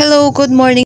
Hello, good morning.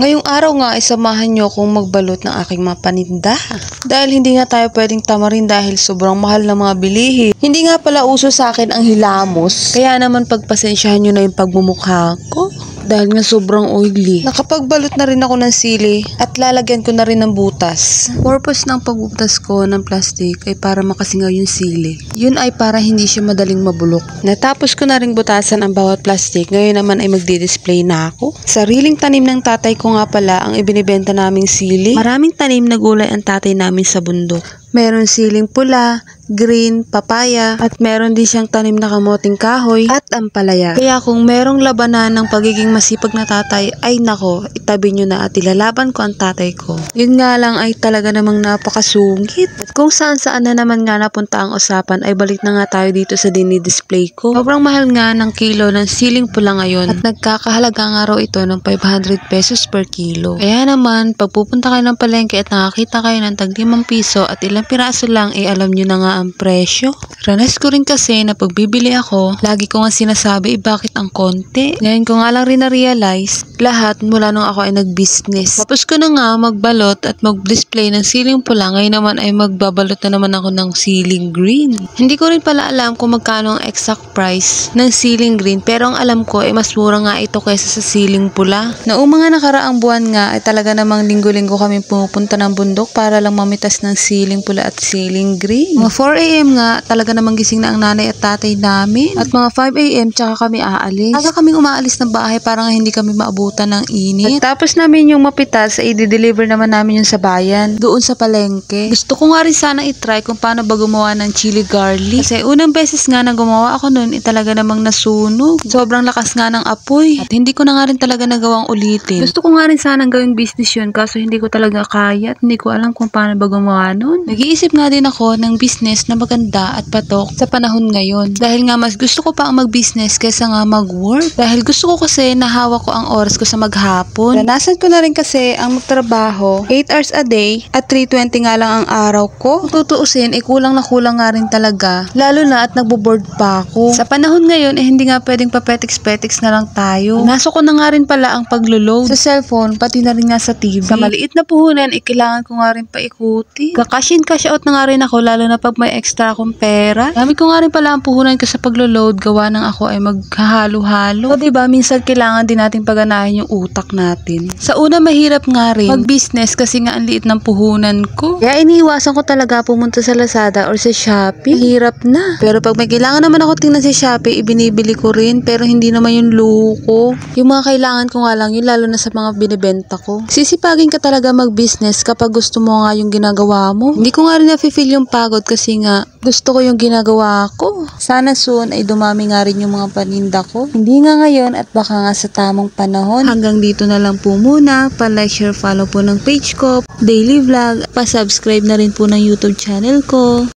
Ngayong araw nga ay samahan nyo akong magbalot ng aking mga paninda. Dahil hindi nga tayo pwedeng tamarin dahil sobrang mahal ng mga bilihin. Hindi nga pala uso sa akin ang hilamos. Kaya naman pagpasensyahan nyo na yung pagmumukha ko. Dahil nga sobrang oily. Nakapagbalot na rin ako ng sili at lalagyan ko na rin ng butas. Purpose ng pagbutas ko ng plastic ay para makasingaw yung sili. Yun ay para hindi siya madaling mabulok. Natapos ko na rin butasan ang bawat plastic. Ngayon naman ay magdi-display na ako. Sariling tanim ng tatay ko nga pala ang ibinibenta naming sili. Maraming tanim na gulay ang tatay namin sa bundok. Meron siling pula, green, papaya, at meron din siyang tanim na kamoting kahoy at ampalaya. Kaya kung merong labanan ng pagiging masipag na tatay, ay nako, itabi nyo na at ilalaban ko ang tatay ko. Yun nga lang ay talaga namang napakasungit. At kung saan na naman nga napunta ang usapan, ay balik na nga tayo dito sa dinidisplay ko. Sobrang mahal nga ng kilo ng siling pula ngayon at nagkakahalaga nga raw ito ng 500 pesos per kilo. Kaya naman, pag pupunta kayo ng palengke at nakakita kayo ng tag 5 piso at ilang piraso lang, alam nyo na nga ang presyo. Ranas ko rin kasi na pagbibili ako, lagi ko nga sinasabi bakit ang konti. Ngayon ko nga lang rin na-realize lahat mula nung ako ay nag-business. Tapos ko na nga magbalot at mag-display ng siling pula, ngayon naman ay magbabalot na naman ako ng siling green. Hindi ko rin pala alam kung magkano ang exact price ng siling green, pero ang alam ko ay mas mura nga ito kaysa sa siling pula. Noong mga nakaraang buwan nga ay talaga namang linggo-linggo kami pumupunta ng bundok para lang mamitas ng siling pula at siling green. Mga 4 AM nga, talaga namang gising na ang nanay at tatay namin. At mga 5 AM, tsaka kami aalis. Aga kaming umaalis ng bahay para nga hindi kami maabutan ng init. At tapos namin yung mapitas, ay i-deliver naman namin yung sa bayan, doon sa palengke. Gusto ko nga rin sana itry kung paano ba gumawa ng chili garlic. Kasi unang beses nga na gumawa ako noon, talaga namang nasunog. Sobrang lakas nga ng apoy. At hindi ko na nga rin talaga nagawang ulitin. Gusto ko nga rin sana gawing business yun, kaso hindi ko talaga kaya at hindi ko alam kung paano ba gumawa noon. Nag-iisip nga din ako ng business na maganda at patok sa panahon ngayon. Dahil nga mas gusto ko pa ang mag-business kaysa nga mag-work. Dahil gusto ko kasi nahawak ko ang oras ko sa maghapon. Ranasan ko na rin kasi ang magtrabaho 8 hours a day at 320 nga lang ang araw ko. Kung tutuusin, kulang na kulang nga rin talaga. Lalo na at nagbo-board pa ako. Sa panahon ngayon, hindi nga pwedeng papetiks-petiks na lang tayo. Nasok ko na nga rin pala ang paglo-load sa cellphone, pati na rin nga sa TV. Sa maliit na puhunan, kailangan ko nga rin paikuti. Cash in cash out na nga rin ako, lalo na pag may extra akong pera. Gamit ko nga rin pala ang puhunan ko sa paglo-load, gawa ng ako ay maghahalo-halo. So diba, minsan kailangan din natin paganahin yung utak natin. Sa una, mahirap nga rin mag-business kasi nga ang liit ng puhunan ko. Kaya iniiwasan ko talaga pumunta sa Lazada or sa Shopee. Mahirap na. Pero pag may kailangan naman ako tingnan sa Shopee, ibinibili ko rin. Pero hindi naman yung luko. Yung mga kailangan ko nga lang, yun lalo na sa mga binibenta ko. Sisipagin ka talaga mag-business kapag gusto mo nga yung ginagawa mo. Hindi ko nga rin na-feel yung pagod kasi nga gusto ko yung ginagawa ko. Sana soon ay dumami nga rin yung mga paninda ko. Hindi nga ngayon at baka nga sa tamang panahon. Hanggang dito na lang po muna. Pa-like, share, follow po ng page ko, daily vlog. Pa-subscribe na rin po ng YouTube channel ko.